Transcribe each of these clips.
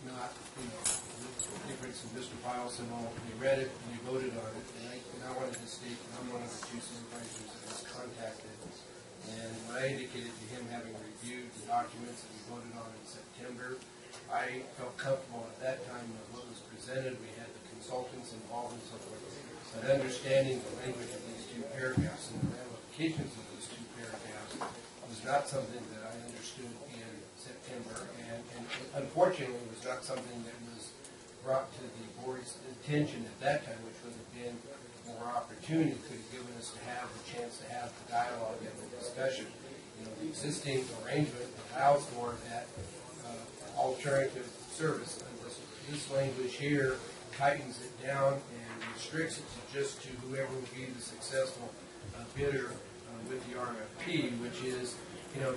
not, the difference in Mr. Piles and all. They read it and they voted on it, and I wanted to state that I'm one of the two supervisors that was contacted. And when I indicated to him, having reviewed the documents that we voted on in September, I felt comfortable at that time with what was presented. We had the consultants involved and so forth. But understanding the language of these two paragraphs and the ramifications of those two paragraphs was not something that I understood in September, and unfortunately was not something that was brought to the board's attention at that time, which would have been more opportunity, could have given us to have the chance to have the dialogue and the discussion. The existing arrangement allows for that alternative service. And this language here tightens it down and restricts it to just to whoever will be the successful bidder with the RFP, which is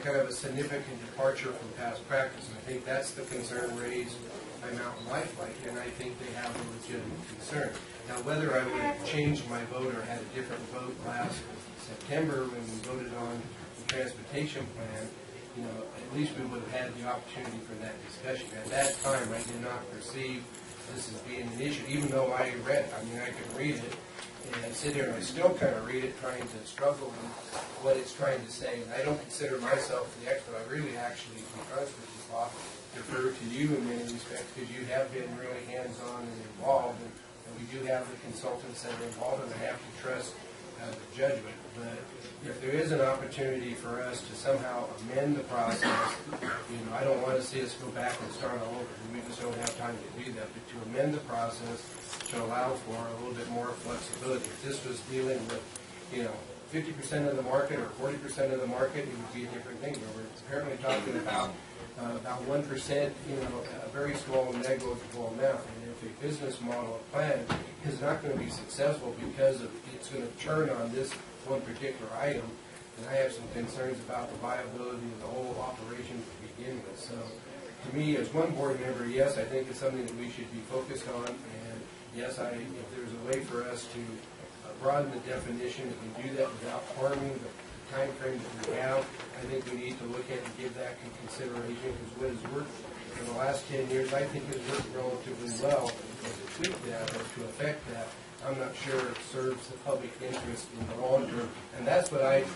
kind of a significant departure from past practice. And I think that's the concern raised by Mountain Lifelike, and I think they have a legitimate concern. Now, whether I would have changed my vote or had a different vote last September when we voted on the transportation plan, at least we would have had the opportunity for that discussion. At that time, I did not perceive this as being an issue, even though I read it. I mean, I could read it and sit here and I still kind of read it, trying to struggle with what it's trying to say. And I don't consider myself the expert. I really actually, to be honest with you, Bob, defer to you in many respects because you have been really hands-on and involved, and we do have the consultants that are involved, and I have to trust the judgment. But if there is an opportunity for us to somehow amend the process, I don't want to see us go back and start all over. We just don't have time to do that. But to amend the process to allow for a little bit more flexibility. If this was dealing with, 50% of the market or 40% of the market, it would be a different thing. But we're apparently talking about 1%, a very small negligible amount. And if a business model or plan is not going to be successful because it's going to turn on this one particular item, then I have some concerns about the viability of the whole operation to begin with. So to me, as one board member, yes, I think it's something that we should be focused on. And yes, if there's a way for us to broaden the definition, we can do that without harming the time frame that we have. I think we need to look at and give that consideration, because what has worked for the last 10 years, I think has worked relatively well. And to tweak that or to affect that, I'm not sure it serves the public interest in the long term. And that's what I've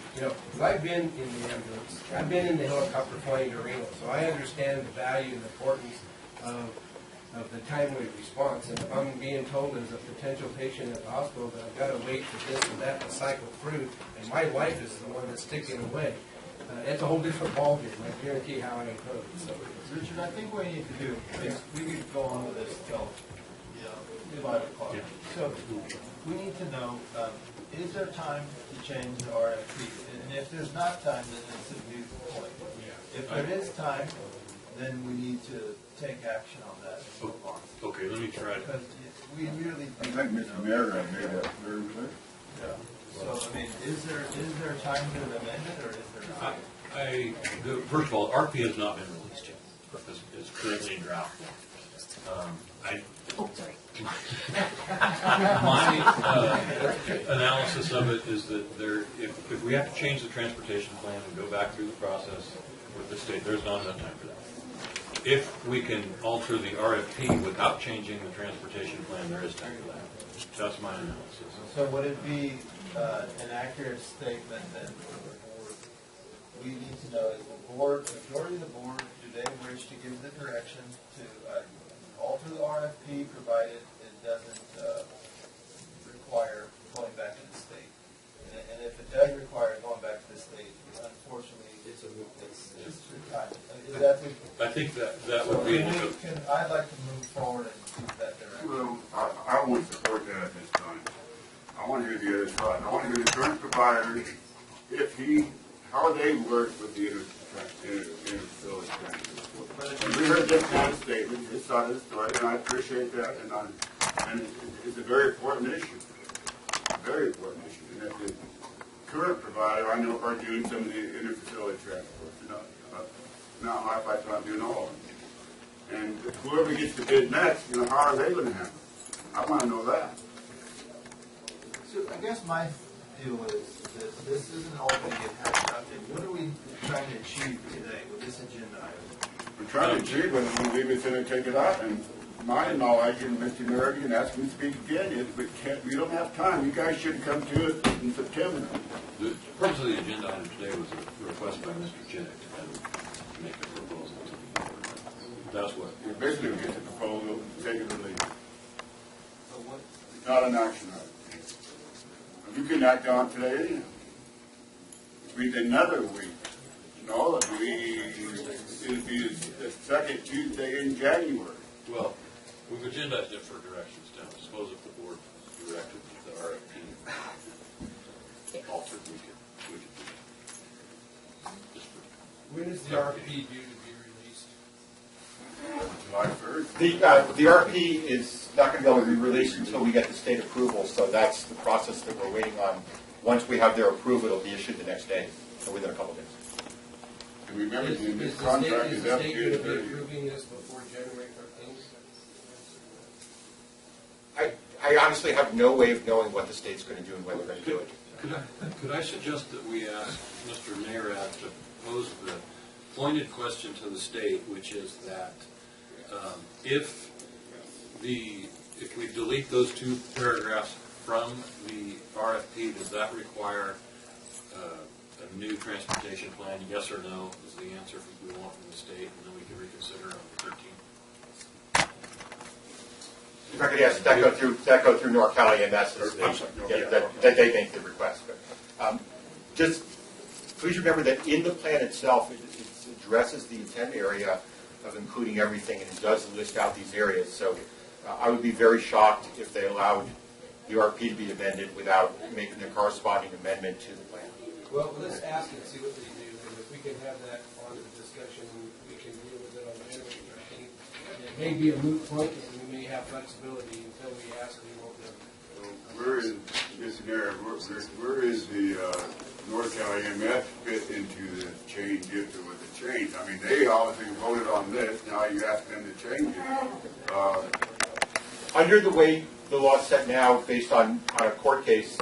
been in the ambulance, I've been in the helicopter flying arena, so I understand the value and the importance of the timely response. And if I'm being told as a potential patient at the hospital that I've got to wait for this and that to cycle through, and my life is the one that's ticking away, it's a whole different ballgame. I guarantee how I approach it. So, Richard, I think what we need to do is we could go on with this till 5 o'clock. Yeah. So we need to know, is there time to change the RFP? And if there's not time, then it's a new point. Yeah. If there is time, then we need to take action on that. Okay, let me try to. Because we really. I think Mr. Mayor made that very clear. Yeah. So I mean, is there time to amend it, or is there not? First of all, RP has not been released yet. It's currently in draft. Sorry. My analysis of it is that if we have to change the transportation plan and go back through the process with the state, there's not enough time for that. If we can alter the RFP without changing the transportation plan, there is time for that. That's my analysis. So would it be an accurate statement that we need to know, is the board, majority of the board, do they wish to give the direction to alter the RFP, provided it doesn't require going back to the state? And if it does require going back to the state, unfortunately, it's time. I think that would be. I'd like to move forward and keep that direction. Well, I won't support that at this time. I want to hear the other side. I want to hear the current providers, how they work with the inter-facility transfer. We heard that kind of statement, his side of the story, and I appreciate that. And it's a very important issue. Very important issue. And that the current provider, I know, are doing some of the inter-facility transport. Now, Lifeline's not doing all of it. And whoever gets the bid next, how are they going to handle it? I want to know that. So I guess my deal is this isn't all going to get hashed out. What are we trying to achieve today with this agenda item? We're trying to cheat with it, leave it in and take it out, and my knowledge, and Mr. Nerdy, and ask him to speak again, is we don't have time. You guys should come to it in September. The purpose of the agenda item today was a request by Mr. Chick to make a proposal to the board. That's what. You basically get the proposal, take it or leave it. So what, It's not an action item. You can act on today anyhow. It's been another week. No, it'll be the second Tuesday in January. Well, we've agendized it for directions down. I suppose if the board directed the RFP altered, we could do that. Just for- when is the RFP due to be released? July 1st. The RFP is not going to be able to be released until we get the state approval, so that's the process that we're waiting on. Once we have their approval, it'll be issued the next day, or within a couple of days. And remember, Is this the contract state is going up to to be approving this before January 13th? I honestly have no way of knowing what the state's going to do and when they're going to do it. Could I suggest that we ask Mr. Narat to pose the pointed question to the state, which is that if we delete those two paragraphs from the RFP, does that require a new transportation plan? Yes or no is the answer we want from the state, and then we can reconsider on the 13th. If I could ask, that go through North County, and that's the state, that they make the request. But, just please remember that in the plan itself, it addresses the intent area of including everything, and it does list out these areas. So I would be very shocked if they allowed the RFP to be amended without making the corresponding amendment to the plan. Well, let's ask and see what they do, and if we can have that on the discussion, we can deal with it on January 13th. It may be a moot point, and we may have flexibility until we ask, we won't know. Where is this scenario? Where is the North County EMS fit into the change if there was a change? I mean, they obviously voted on this. Now you ask them to change it. Under the way the law is set now, based on a court case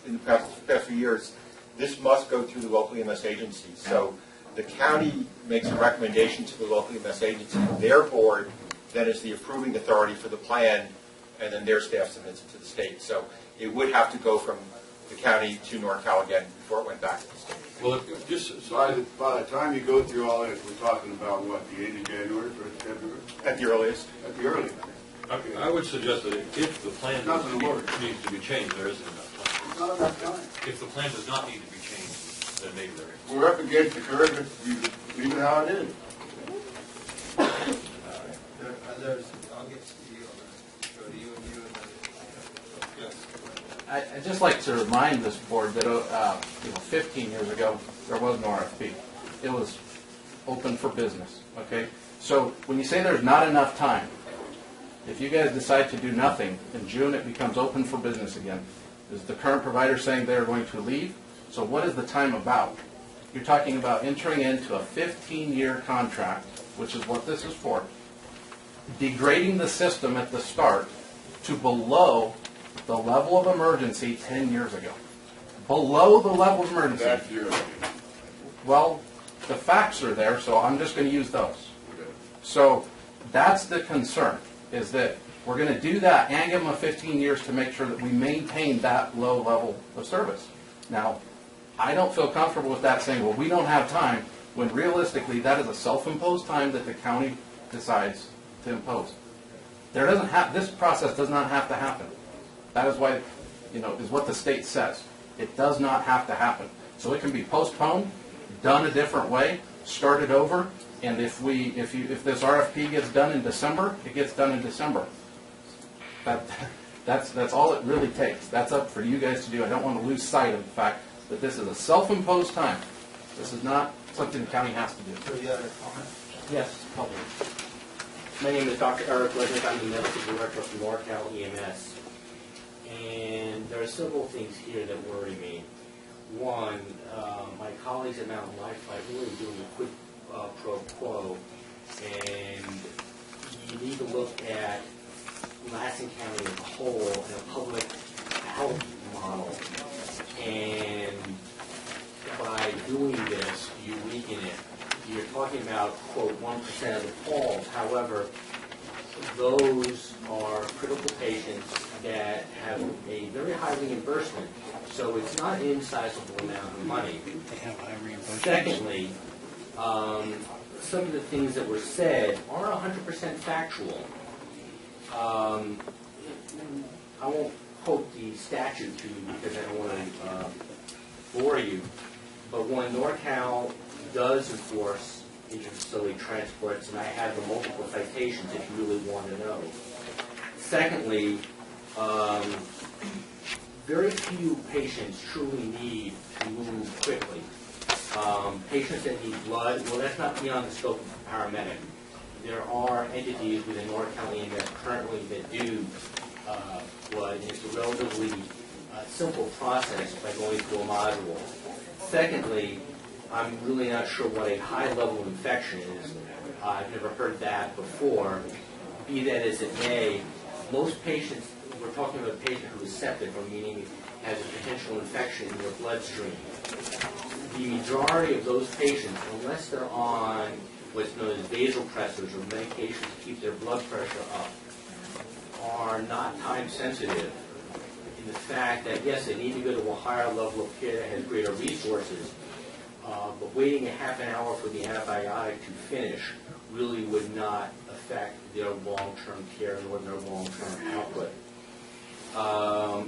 in the past few years, this must go through the local EMS agency. So the county makes a recommendation to the local EMS agency. Their board then is the approving authority for the plan, and then their staff submits it to the state. So it would have to go from the county to NorCal again before it went back to the state. Well, just By the time you go through all this, we're talking about what, the end of January, 1st of February? At the earliest. At the earliest. I would suggest that if the plan Nothing to worry. needs to be changed, there isn't enough time. Not enough time. If the plan does not need to be changed, then maybe there is. We're up against the curve, leave it how it is. I'll get to you on that. Go to you and you and then. Yes. I'd just like to remind this board that 15 years ago, there was no RFP. It was open for business, okay? So when you say there's not enough time, if you guys decide to do nothing, in June it becomes open for business again. Is the current provider saying they're going to leave? So what is the time about? You're talking about entering into a 15-year contract, which is what this is for, degrading the system at the start to below the level of emergency 10 years ago. Below the level of emergency. That's your opinion. Well, the facts are there, so I'm just going to use those. So that's the concern, is that we're going to do that and give them a 15 years to make sure that we maintain that low level of service. Now, I don't feel comfortable with that saying, well, we don't have time, when realistically that is a self-imposed time that the county decides to impose. There doesn't have, this process does not have to happen. That is why, is what the state says. It does not have to happen. So it can be postponed, done a different way, started over, and if this RFP gets done in December, it gets done in December. That's all it really takes. That's up for you guys to do. I don't want to lose sight of the fact that this is a self-imposed time. This is not something the county has to do. So you have a comment? Yes, public. My name is Dr. Eric Lesnick. I'm the medical director of NorCal EMS. And there are several things here that worry me. One, my colleagues at Mountain Life are really doing a quid pro quo, and you need to look at Lassen County as a whole and a public health model. And by doing this, you weaken it. you're talking about, quote, 1% of the calls. However, those are critical patients that have a very high reimbursement, so it's not an insizable amount of money. They have high reimbursement. Secondly, some of the things that were said aren't 100% factual. I won't quote the statute to you because I don't want to bore you, but when NorCal does enforce interfacility transports, and I have the multiple citations if you really want to know. Secondly, very few patients truly need to move quickly. Patients that need blood, well, that's not beyond the scope of a paramedic. There are entities within NorCal EMS currently that do blood, and it's a relatively simple process by going through a module. Secondly, I'm really not sure what a high-level infection is. I've never heard that before. Be that as it may, most patients, we're talking about a patient who is septic, or meaning has a potential infection in their bloodstream. The majority of those patients, unless they're on what's known as vasopressors or medications to keep their blood pressure up, are not time sensitive in the fact that, yes, they need to go to a higher level of care that has greater resources, but waiting a half an hour for the antibiotic to finish really would not affect their long-term care nor their long-term output.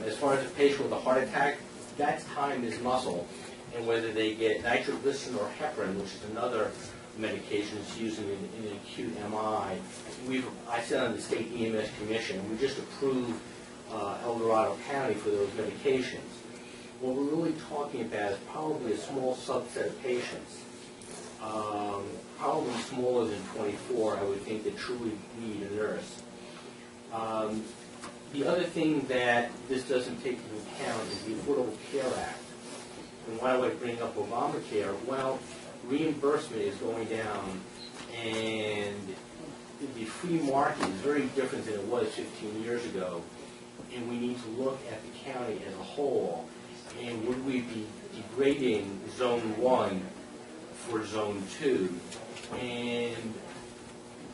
As far as a patient with a heart attack, that time is muscle, and whether they get nitroglycerin or heparin, which is another medication that's used in an acute MI, I sit on the state EMS commission. We just approved El Dorado County for those medications. What we're really talking about is probably a small subset of patients, probably smaller than 24, I would think, that truly need a nurse. The other thing that this doesn't take into account is the Affordable Care Act. And why do I bring up Obamacare? Well, reimbursement is going down, and the free market is very different than it was 15 years ago, and we need to look at the county as a whole. And would we be degrading Zone 1 for Zone 2? And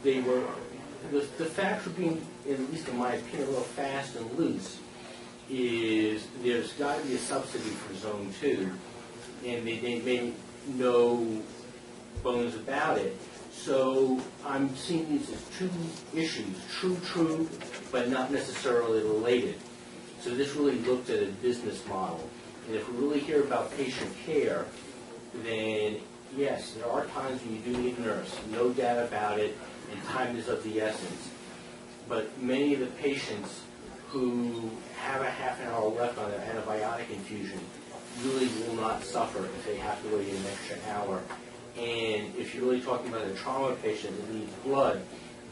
they were, the facts were being, at least in my opinion, a little fast and loose, is there's got to be a subsidy for Zone 2, and they made no bones about it. So I'm seeing these as two issues, true, but not necessarily related. So this really looked at a business model. And if we really hear about patient care, then yes, there are times when you do need a nurse, no doubt about it, and time is of the essence. But many of the patients who have a half an hour left on their antibiotic infusion really will not suffer if they have to wait an extra hour. And if you're really talking about a trauma patient that needs blood,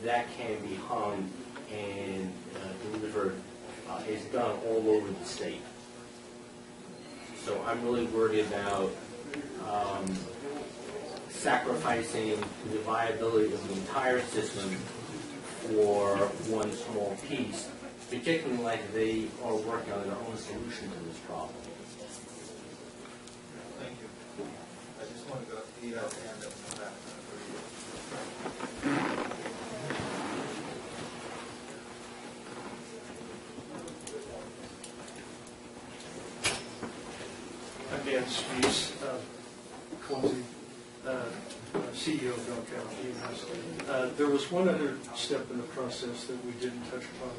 that can be hung and delivered. It's done all over the state. So I'm really worried about sacrificing the viability of the entire system for one small piece, particularly like they are working on their own solution to this problem. Thank you. I just want to go eat out and hand up and come back. I'm Dan Spies, clumsy CEO of NorCal EMS. There was one other step in the process that we didn't touch upon,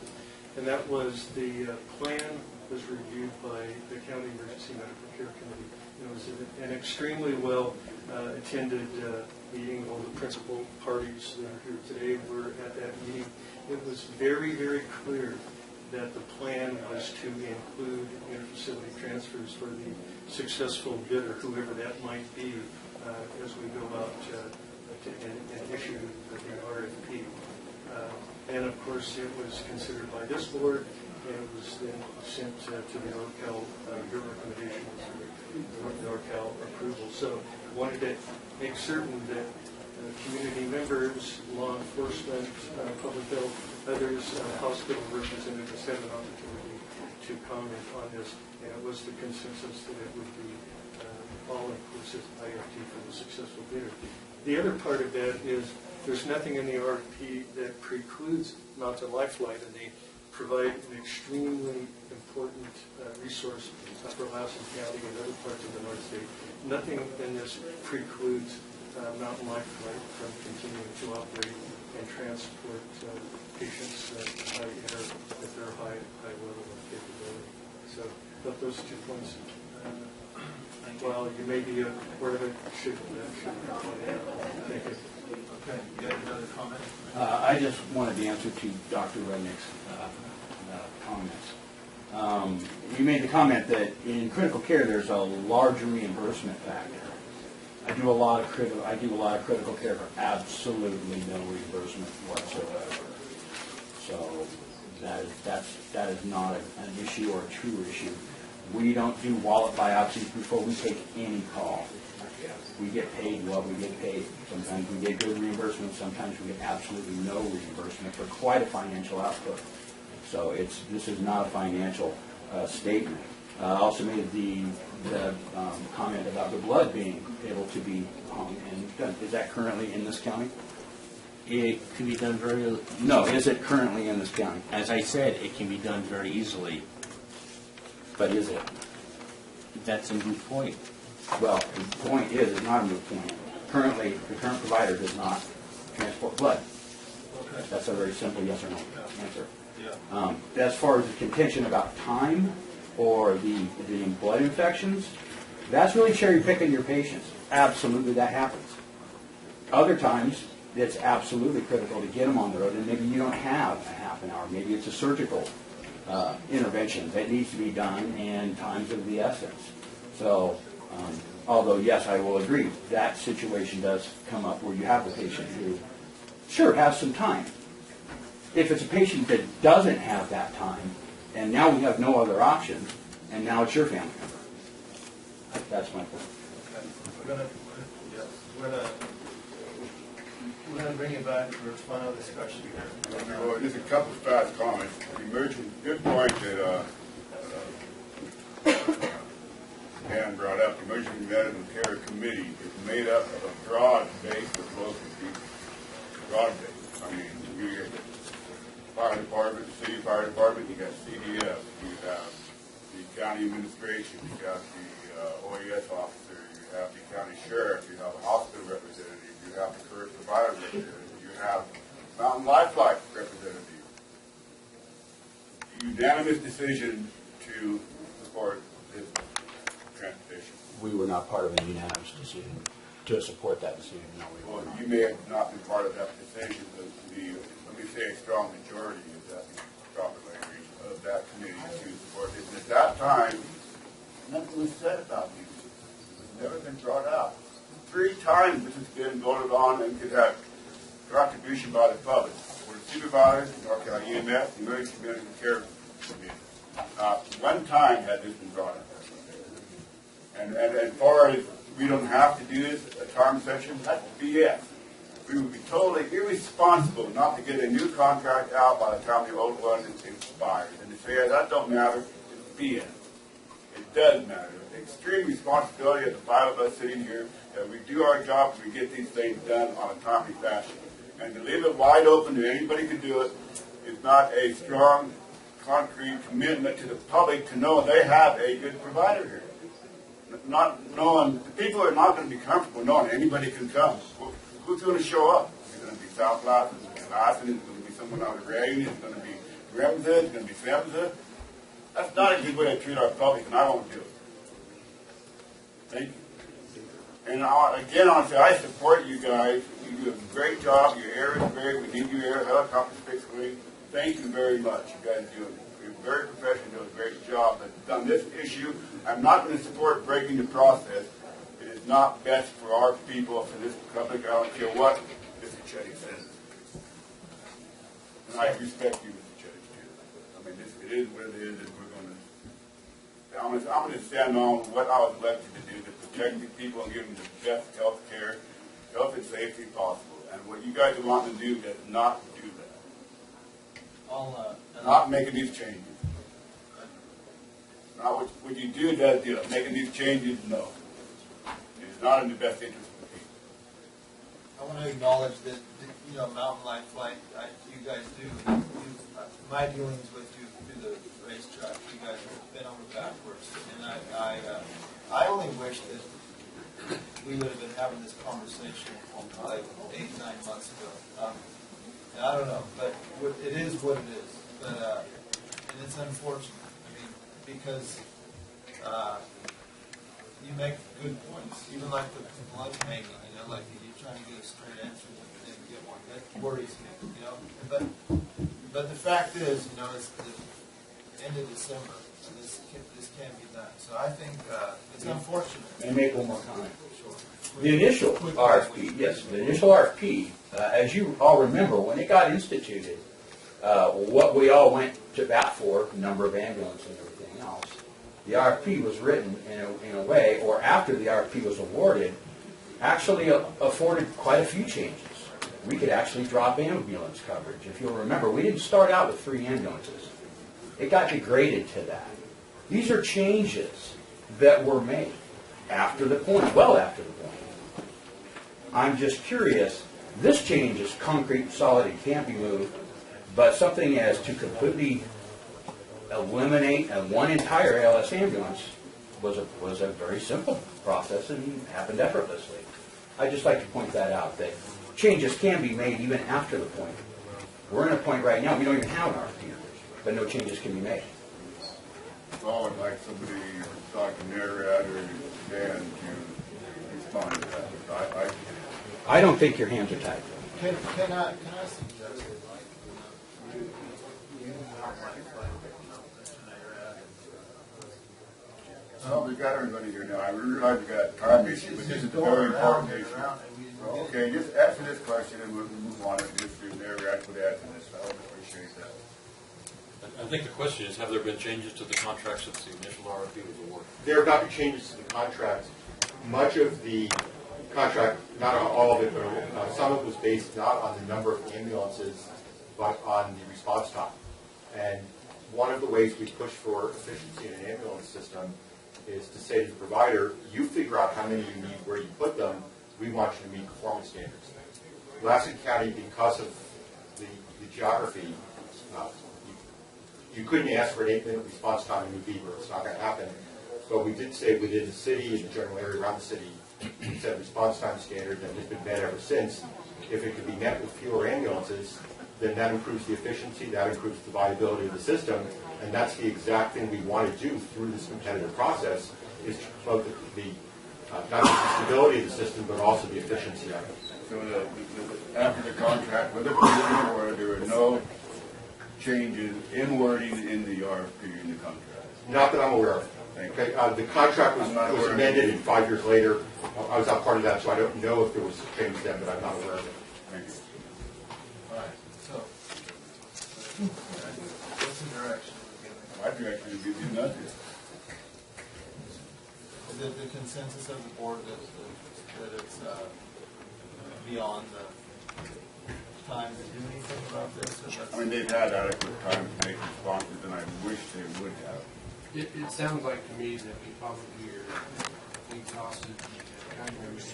and that was the plan was reviewed by the County Emergency Medical Care Committee. It was an extremely well attended meeting. All the principal parties that are here today were at that meeting. It was very, very clear that the plan was to include interfacility transfers for the successful bidder, whoever that might be, as we go out and issue the RFP. And of course, it was considered by this board, and it was then sent to the NorCal, your recommendation was the NorCal approval. So I wanted to make certain that community members, law enforcement, public health, others, hospital representatives have an opportunity to comment on this. And it was the consensus that it would be all-inclusive IFT for the successful bidder. The other part of that is there's nothing in the RFP that precludes Mountain Lifeline, and they provide an extremely important resource for Lassen County and other parts of the North State. Nothing in this precludes Mountain Lifeline from continuing to operate and transport patients at their high level of capability. So, but those 2 points, while you may be aware of it, should be pointed out. Thank you. Okay, you had another comment? I just wanted the answer to Dr. Rudnick's comments. You made the comment that in critical care there's a large reimbursement factor. I do a lot of critical care for absolutely no reimbursement whatsoever. So that is not an issue or a true issue. We don't do wallet biopsies before we take any call. We get paid what we get paid. Sometimes we get good reimbursement, sometimes we get absolutely no reimbursement for quite a financial output. So this is not a financial statement. I also made the comment about the blood being able to be hung and done. Is that currently in this county? It can be done very, No, is it currently in this county? as I said, it can be done very easily. But is it? That's a moot point. Well, the point is, it's not a moot point. Currently, the current provider does not transport blood. Okay. That's a very simple yes or no answer. Yeah. As far as the contention about time or the blood infections, that's really cherry picking your patients. Absolutely, that happens. Other times, it's absolutely critical to get them on the road, and maybe you don't have a half an hour. Maybe it's a surgical intervention that needs to be done, and time's of the essence. So, although yes, I will agree, that situation does come up where you have a patient who, sure, has some time. If it's a patient that doesn't have that time, and now we have no other option, and now it's your family member. That's my point. Okay. We're gonna bring it back for final discussion here. Well, just a couple of fast comments. Good point that Dan brought up. The Emergency Medical Care Committee is made up of a broad base of local people. Broad base. I mean, you get fire department, city fire department, you got CDF, you have the county administration, you got the OES officer, you have the county sheriff, you have a hospital representative, you have the current provider representative, you have Mountain Lifeline representative. Unanimous decision to support this transportation. We were not part of a unanimous decision to support that decision. No, we were Well, not. you may have not been part of that decision, but let me say a strong majority is that proper language of that committee to support it. And at that time, nothing was said about these. It's never been brought up. 3 times this has been voted on and could have contribution by the public. For the supervisors, North Carolina EMS, the Emergency Medical Care Committee. 1 time had this been brought up. And as far as we don't have to do this, a time session, that's BS. We would be totally irresponsible not to get a new contract out by the time the old one expires. And to say that don't matter is BS. It does matter. Extreme responsibility of the 5 of us sitting here that we do our job and we get these things done on a timely fashion. And to leave it wide open to anybody can do it is not a strong, concrete commitment to the public to know they have a good provider here. Not knowing, people are not going to be comfortable knowing anybody can come. Who's going to show up? It's going to be South Lassen, it's going to be Lassen, it's going to be someone out of Reagan, it's going to be Remza, it's going to be Femza. That's not a good way to treat our public, and I won't do it. Thank you. And again, honestly, I support you guys. You do a great job. Your air is great. We need your air helicopter fixed wing. Thank you very much. You guys do it. You're very professional, do a great job. But on this issue, I'm not going to support breaking the process. It is not best for our people, for this public. I don't care what Mr. Chetty says. And I respect you, Mr. Chetty, too. I mean, it is what it is, and we're going to... I'm going to stand on what I was elected to do, to protect the people and give them the best health care, health and safety possible. And what you guys are wanting to do does not do that. Not making these changes. Not what you do does do it. Making these changes, no. It is not in the best interest of the people. I want to acknowledge that, you know, Mountain Life Flight, you guys do, my dealings with you through the racetrack, you guys have been over backwards. And I only wish that we would have been having this conversation like 8, 9 months ago. And I don't know, but it is what it is. But, and it's unfortunate. I mean, because you make good points, even like the blood hanging, you know, like you're trying to get a straight answer and didn't get one. That worries me, you know. But the fact is, you know, it's the end of December, and this can't be done. So I think it's unfortunate. May I make one more comment? Sure. The initial RFP, yes, the initial RFP, as you all remember, when it got instituted, what we all went to bat for, the number of ambulances and everything else, the RFP was written in a way, or after the RFP was awarded, actually afforded quite a few changes. We could actually drop ambulance coverage. If you'll remember, we didn't start out with 3 ambulances. It got degraded to that. These are changes that were made after the point, well after the point. I'm just curious, this change is concrete, solid, it can't be moved, but something as to completely eliminate one entire ALS ambulance was a very simple process and happened effortlessly. I'd just like to point that out, that changes can be made even after the point. We're in a point right now, we don't even have an RFP, but no changes can be made. Well, I'd like somebody, Dr. Nerad or Dan, to respond to that. I don't think your hands are tied. Can I suggest it, like, you have my Mr. Nerad. Well, we've got everybody here now. I realize we've got a time issue, but this is a very important issue. Okay, just answer this question and we'll move on. If Mr. Nerad would answer this, I would appreciate that. I think the question is, have there been changes to the contract since the initial RFP was awarded? There have not been changes to the contract. Much of the contract, not all of it, but some of it was based not on the number of ambulances, but on the response time. And one of the ways we push for efficiency in an ambulance system is to say to the provider, you figure out how many you need, where you put them, we want you to meet performance standards. Lassen County, because of the geography, you couldn't ask for an 8-minute response time in New Beaver. It's not going to happen. But we did say within the city and the general area around the city, we set response time standards that has been met ever since. If it could be met with fewer ambulances, then that improves the efficiency, that improves the viability of the system, and that's the exact thing we want to do through this competitive process, is to promote not just the stability of the system, but also the efficiency of it. So after the contract, with the provisional order, there were no changes in wording in the RFP in the contract? Not that I'm aware of. Okay, the contract was amended, and 5 years later, I was not part of that, so I don't know if there was a change then, but I'm not aware of it. Thank you. All right, so, what's the direction we're giving? My direction is give you nothing. Is it the consensus of the board that it's beyond the time to do anything about this? I mean, they've had adequate time to make responses, and I wish they would have. It sounds like to me that we probably are exhausted time limit.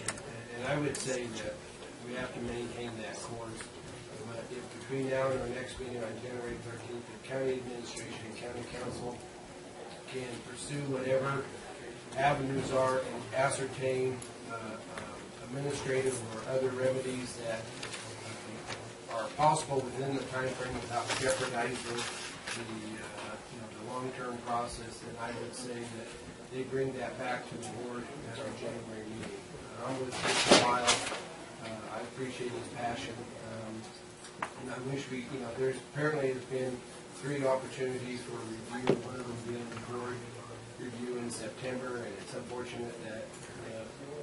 And I would say that we have to maintain that course. But if between now and our next meeting on January 13th, the county administration and county council can pursue whatever avenues are and ascertain administrative or other remedies that are possible within the time frame without jeopardizing the long-term process, then I would say that they bring that back to the board at our January meeting. I'm with Mr. Lyle. I appreciate his passion. And I wish there's been 3 opportunities for review. One of them being the board review in September, and it's unfortunate that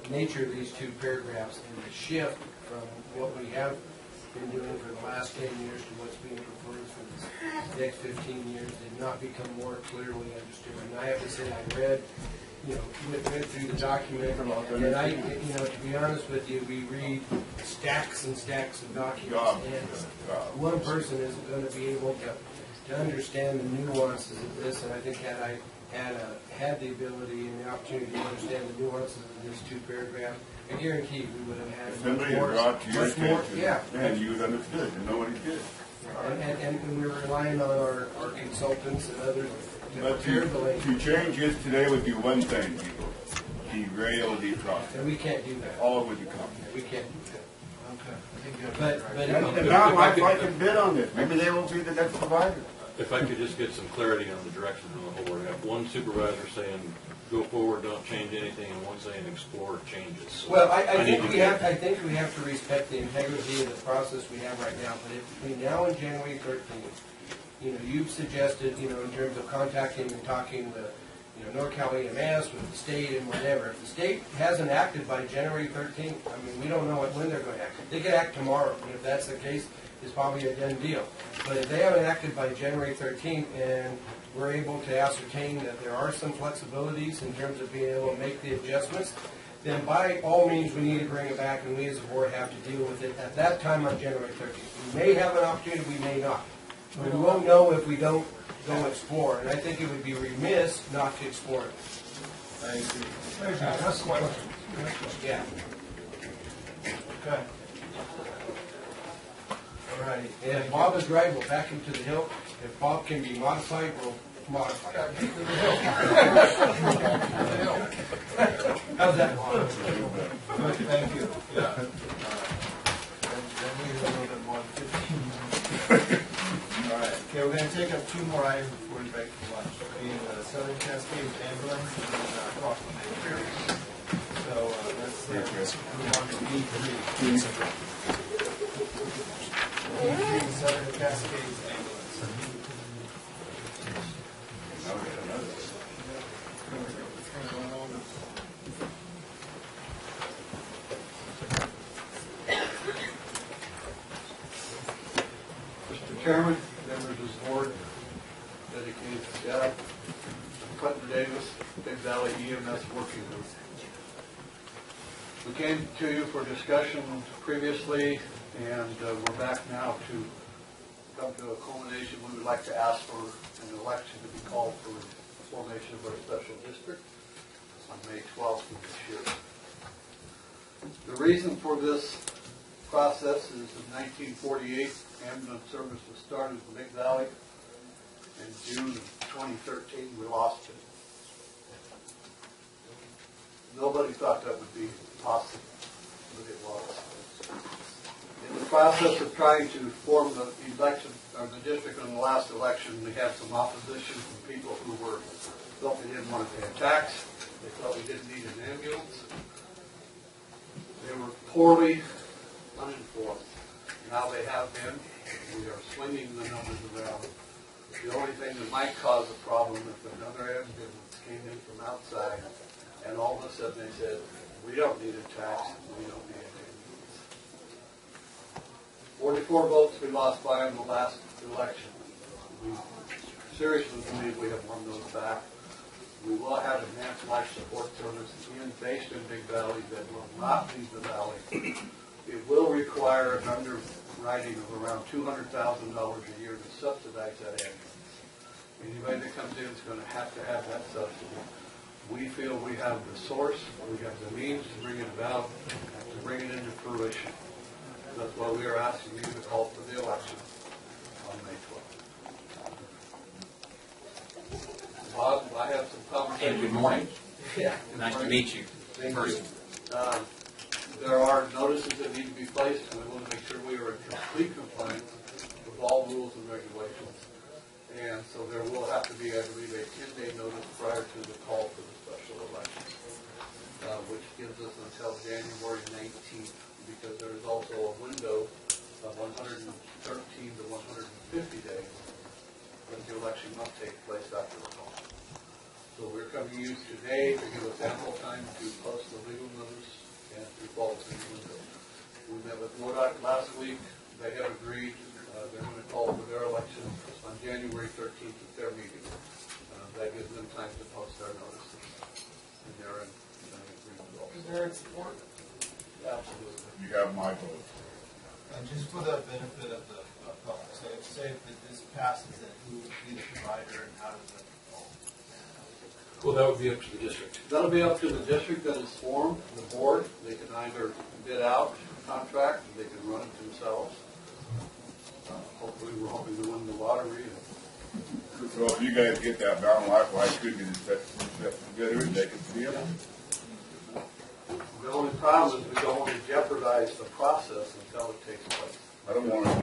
the nature of these 2 paragraphs and the shift from what we have been doing for the last 10 years to what's being proposed for the next 15 years did not become more clearly understood. And I have to say, I read through the document, and I, to be honest with you, we read stacks and stacks of documents, and one person isn't going to be able to understand the nuances of this. And I think had I had the ability and the opportunity to understand the nuances of this 2 paragraphs, I guarantee we would have had If somebody had more, brought to your much more, attention, yeah. then you would understood, and nobody did. And we're relying on our consultants and others to But prepare the lane. to change this today would do one thing, people. Derail the process. And we can't do that. All would come. We can't do that. Okay. But, And now I'd like to bid on this. Maybe they will be the next provider. If I could just get some clarity on the direction from the board. I have one supervisor saying, go forward, don't change anything, and one saying, explore changes. So well, I need think to we get- have, I think we have to respect the integrity of the process we have right now. But if between now and January 13th, you've suggested, in terms of contacting and talking to, NorCal EMS with the state and whatever. If the state hasn't acted by January 13th, we don't know when they're going to act. They could act tomorrow, and if that's the case, it's probably a done deal. But if they haven't acted by January 13th, and we're able to ascertain that there are some flexibilities in terms of being able to make the adjustments, then by all means, we need to bring it back, and we as a board have to deal with it at that time on January 13th. We may have an opportunity, we may not. But we won't know if we don't go explore, and I think it would be remiss not to explore it. I agree. That's the question. Yeah. Okay. All righty. And if Bob is right, we'll back him to the hill. If Bob can be modified, we'll modify it. How's that, Bob? Thank you. Yeah. Then we need a little bit more than 15. All right. Okay, we're going to take up two more items before we break for lunch. Being the Southern Cascades ambulance and proclamation. So let's move on to B3. B3, Southern Cascades ambulance. Mr. Chairman, members of the board, dedicated staff, Clinton Davis, Big Valley EMS Working Group. We came to you for discussion previously, and we're back now to come to a culmination. We would like to ask for an election to be called for the formation of our special district on May 12th of this year. The reason for this process is in 1948, ambulance service was started in Big Valley. In June of 2013, we lost it. Nobody thought that would be possible, but it was. In the process of trying to form the election, or the district in the last election, we had some opposition from people who felt they didn't want to pay a tax. They felt we didn't need an ambulance. They were poorly uninformed. Now they have been. We are swinging the numbers around. The only thing that might cause a problem if another ambulance came in from outside and all of a sudden they said, we don't need a tax, we don't need an ambulance. 44 votes we lost by in the last election. We seriously believe we have won those back. We will have enhanced life support service based in Big Valley that will not leave the valley. It will require an underwriting of around $200,000 a year to subsidize that ambulance. Anybody that comes in is going to have that subsidy. We feel we have the source, we have the means to bring it about, and to bring it into fruition. That's why we are asking you to call for the election on May 12th. Bob, I have some comments. Hey, good morning. Yeah. Nice to meet you. Thank First. you. There are notices that need to be placed, and we want to make sure we are in complete compliance with all rules and regulations. And so there will have to be, I believe, a 10-day notice prior to the call for the special election, which gives us until January 19th, because there is also a window of 113 to 150 days that the election must take place after the call. So we're coming to you today to give us ample time to post the legal notice and to follow the window. We met with MoDOT last week. They have agreed. They're going to call for their election on January 13th at their meeting. That gives them time to post their notices. And they're in agreement. Is there support? Absolutely. You have my vote. And just for the benefit of the public, so say if this passes, then who would be the provider and how does that fall? Well, that would be up to the district. That'll be up to the district that is formed, the board. They can either bid out contract, they can run it themselves. Hopefully, we're hoping to win the lottery. So if you guys get that Mountain Life, why couldn't you just set together and they can see them? The only problem is we don't want to jeopardize the process until it takes place. I don't want to